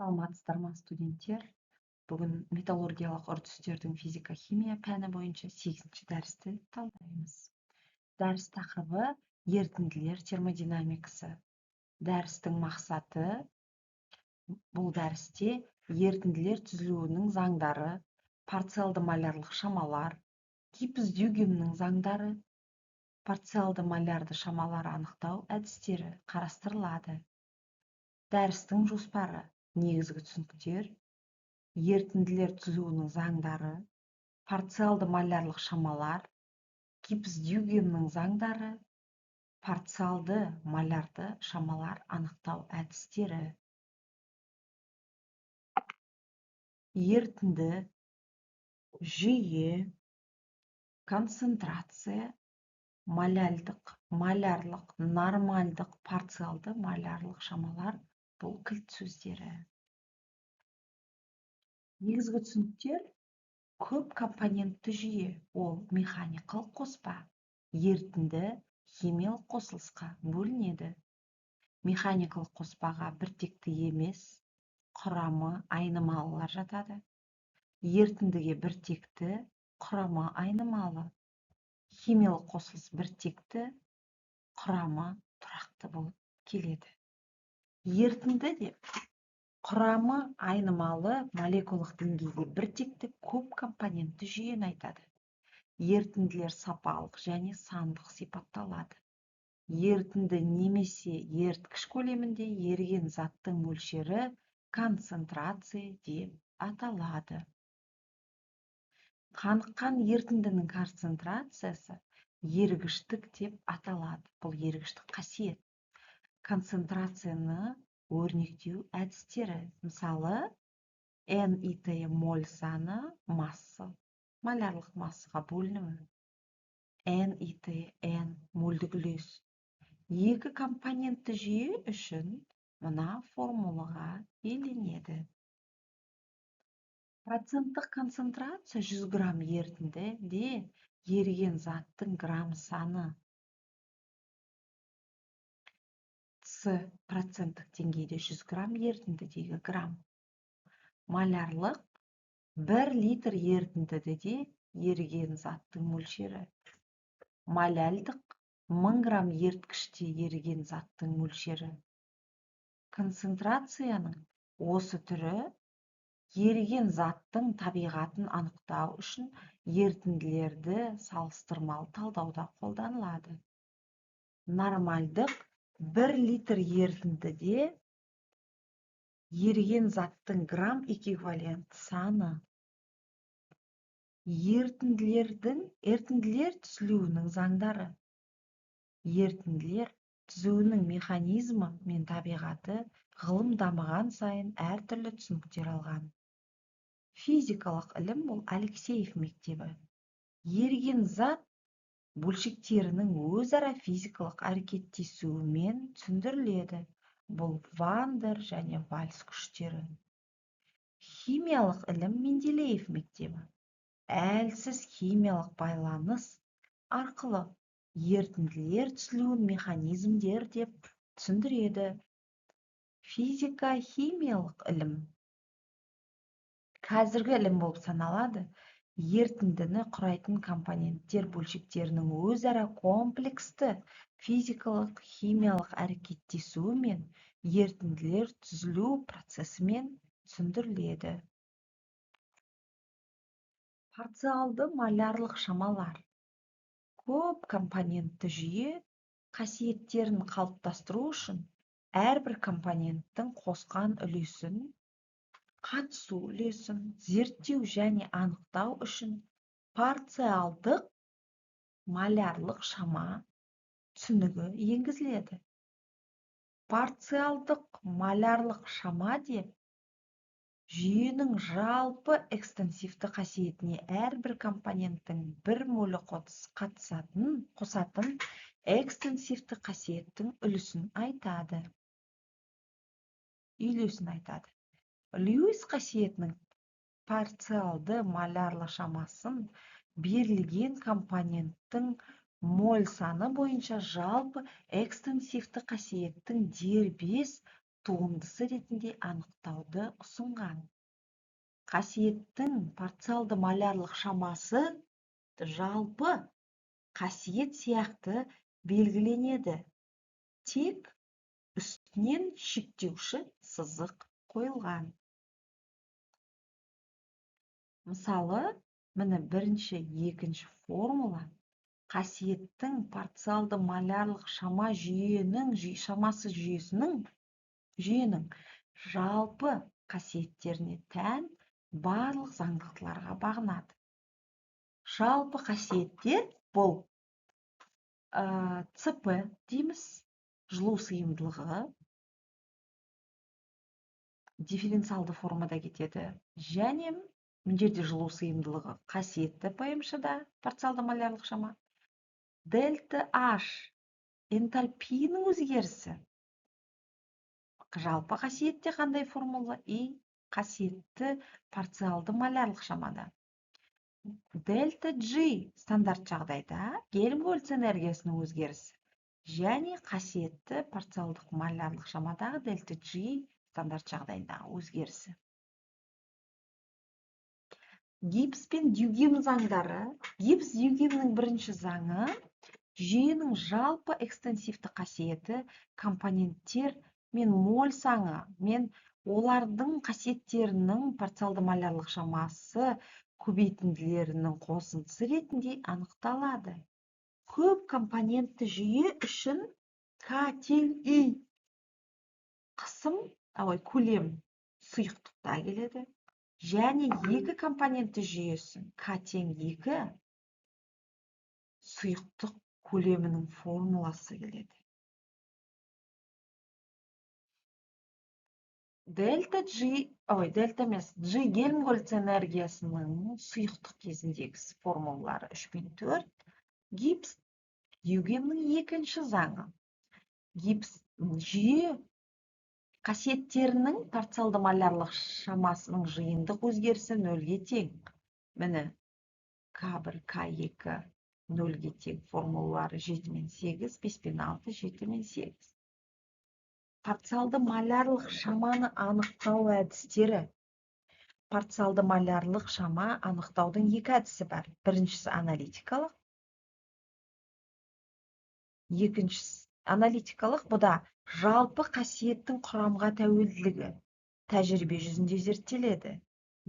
Саламатсыздар ма, студенттер? Бүгін металлургиялық үрдістердің физика-химия пәні бойынша 8-ші дәрісті талдаймыз. Дәріс тақырыбы ерітінділер термодинамикасы. Дәрістің мақсаты бұл дәрісте ерітінділер түзілуінің заңдары, парциалды малярлық шамалар, Гипс-Дюйгемнің заңдары, парциалды малярды шамалар анықтау әдістері қарастырылады. Дәрістің жоспары: негізгі түсініктер, ерітінділер түзуінің заңдары, парциалды малярлық шамалар, Гипс-Дюйгемнің заңдары, парциалды малярды шамалар анықтау әдістері. Ерітінді, жүйе, концентрация, малярлық, нормальдық, парциалды малярлық шамалар бұл кілт сөздері. Негізгі түсініктер: көп компонентті жүйе, ол механикалық қоспа, ерітінді химиялық қосылысқа бөлінеді. Механикалық қоспаға біртекті емес, құрамы айнымалылар жатады. Ерітіндіге біртекті, құрамы айнымалы. Химиялық қосылыс біртекті, құрамы тұрақты болып келеді. Ерітінді деп құрамы айнымалы молекулалық деңгейде біртекті көп компонентті жүйені айтады. Ерітінділер сапалық және сандық сипатталады. Ерітінді немесе еріткіш көлемінде еріген заттың мөлшері концентрация деп аталады. Қаныққан ерітіндінің концентрациясы ерігіштік деп аталады. Бұл ерігіштік қасиет. Концентрацияны өрнектеу әдістері: мысалы, NIT моль саны масса, малярлық массаға бөлінуі. NIT N мольдік үлес. Екі компонентті жүйе үшін мына формулаға еленеді. Проценттік концентрация 100 грамм ерітіндіде еріген заттың грамм саны. С проценттік деңгейде 100 грамм ерітіндідегі грамм. Малярлық 1 литр ерітіндіде еріген заттың мөлшері. Маляльдық 1000 грамм еріткіште еріген заттың мөлшері. Концентрацияның осы түрі еріген заттың табиғатын анықтау үшін ерітінділерді салыстырмалы талдауда қолданылады. Нормальдық 1 литр ерітіндіде еріген заттың грамм эквивалент саны. Ерітінділер түзілуінің заңдары. Ерітінділер түзуінің механизмі мен табиғаты ғылым дамыған сайын әртүрлі түсініктер алған. Физикалық ілім бұл Алексеев мектебі. Еріген зат бөлшектерінің өзара физикалық әрекеттесуімен түсіндіріледі. Бұл Вандер және Вальс күштері. Химиялық ілім Менделеев мектебі. Әлсіз химиялық байланыс арқылы ерітінділер түзілуін механизмдер деп түсіндіреді. Физика-химиялық ілім қазіргі ілім болып саналады. Ерітіндіні құрайтын компоненттер бөлшектерінің өзара комплексті физикалық, химиялық әрекеттесуі мен ерітінділер түзілу процесімен түсіндіріледі. Парциалды малярлық шамалар. Көп компонентті жүйе қасиеттерін қалыптастыру үшін әрбір компоненттің қосқан үлесін, қатысу үлесін зерттеу және анықтау үшін парциалдық малярлық шама түсінігі енгізіледі. Парциалдық малярлық шама деп жүйенің жалпы экстенсивті қасиетіне әрбір компоненттің бір молі қосатын экстенсивті қасиеттің үлесін айтады. Льюис қасиетінің парциалды малярлы шамасын берілген компоненттің моль саны бойынша жалпы экстенсивті қасиеттің дербес туындысы ретінде анықтауды ұсынған. Қасиеттің парциалды малярлық шамасы жалпы қасиет сияқты белгіленеді. Тек үстінен шектеуші сызық қойылған. Мысалы, міне бірінші, екінші формула қасиеттің парциалды малярлық шамасы жүйенің жалпы қасиеттеріне тән барлық заңдылықтарға бағынады. Жалпы қасиеттер бұл ЦП дейміз, жылу сыйымдылығы, дифференциалды формада кетеді, және мына жерде жылу сыйымдылығы қасиетті ПМШ-да парциалды малярлық шама. Дельта H энтальпийінің өзгерісі. Жалпы қасиетте қандай формула? И қасиетті парциалды малярлық шамада. Дельта G стандарт жағдайда Гельмгольц энергиясының өзгерісі. Және қасиетті парциалдық малярлық шамадағы дельта G стандарт жағдайындағы өзгерісі. Гибс пен Дюгем заңдары. Гибс Дюгемнің бірінші заңы жүйенің жалпы экстенсивті қасиеті компоненттер мен моль саны мен олардың қасиеттерінің парциалды малярлық шамасы көбейтінділерінің қосындысы ретінде анықталады. Көп компонентті жүйе үшін К тең И көлем сұйықтықта келеді. Және екі компонентті жүйесі К тең 2 сұйықтық көлемінің формуласы келеді. Дельта емес, G Гельмгольц энергиясының сұйықтық кезіндегі формулалары 3 пен 4. Гибс Дюгемнің екінші заңы. Гибс жүйе қасиеттерінің парциалды малярлық шамасының жиынтық өзгерісі 0-ге тең. Міне, К1, К2 0-ге тең формулалары 7 мен 8, 5 пен 6, 7 мен 8. Парциалды малярлық шаманы анықтау әдістері. Парциалды малярлық шама анықтаудың екі әдісі бар. Біріншісі аналитикалық. Екіншісі аналитикалық, бұда жалпы қасиеттің құрамға тәуелділігі тәжірибе жүзінде зерттеледі.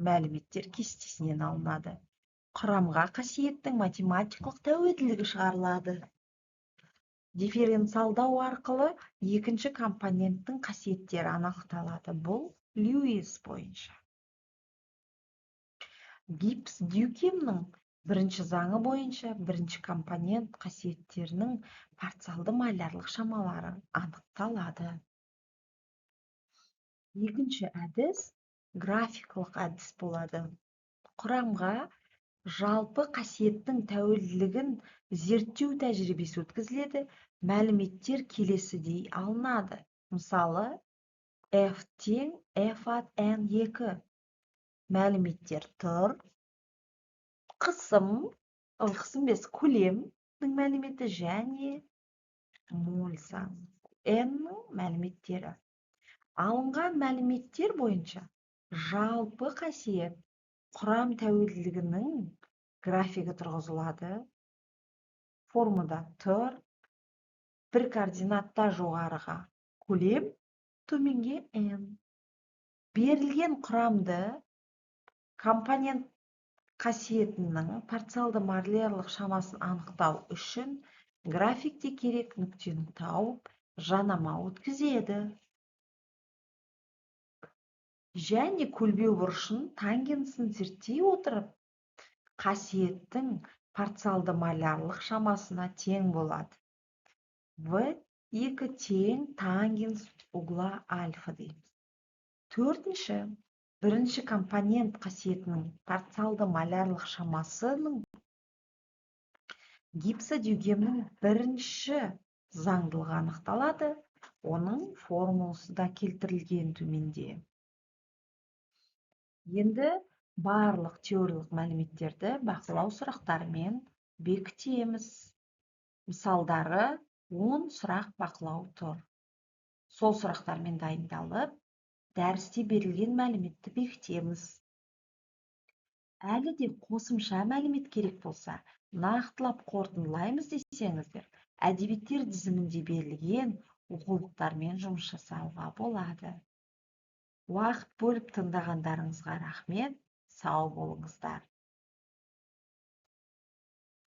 Мәліметтер кестесінен алынады. Құрамға қасиеттің математикалық тәуелділігі шығарылады. Дифференциалдау арқылы екінші компоненттің қасиеттері анықталады. Бұл Льюис бойынша. Гибс Дюгемнің бірінші заңы бойынша бірінші компонент қасиеттерінің парциалды малярлық шамалары анықталады. Екінші әдіс графикалық әдіс болады. Құрамға жалпы қасиеттің тәуелділігін зерттеу тәжірибесі өткізіледі. Мәліметтер келесідей алынады. Мысалы, F тең F ат N2. Мәліметтер тұр. Қысым без көлемнің мәліметі және моль саны. N-ның мәліметтері. Алынған мәліметтер бойынша жалпы қасиет құрам тәуелділігінің графигі тұрғызылады. Формада тұр. Бір координатта жоғарыға көлем, төменге N. Берілген құрамды компонент қасиетінің парциалды малярлық шамасын анықтау үшін графикте керек нүктені тауып, жанама өткізеді. Және көлбеу бұрышын тангенсін зерттей отырып, қасиеттің парциалды малярлық шамасына тең болады. В2 тең тангенс угла альфа дейміз. Төртінші, бірінші компонент қасиетінің парциалды малярлық шамасының Гибс Дюгемнің бірінші заңдылығы анықталады. Оның формуласы да келтірілген төменде. Енді барлық теориялық мәліметтерді бақылау сұрақтарымен бекітеміз. Мысалдары 10 сұрақ бақылау тұр. сол сұрақтармен дайындалып, дәрісте берілген мәліметті бекітеміз. Әлі де қосымша мәлімет керек болса, нақтылап қорытындылаймыз десеңіздер, әдебиеттер тізімінде берілген оқулықтармен жұмыс жасауға болады. Уақыт бөліп тыңдағандарыңызға рахмет, сау болыңыздар.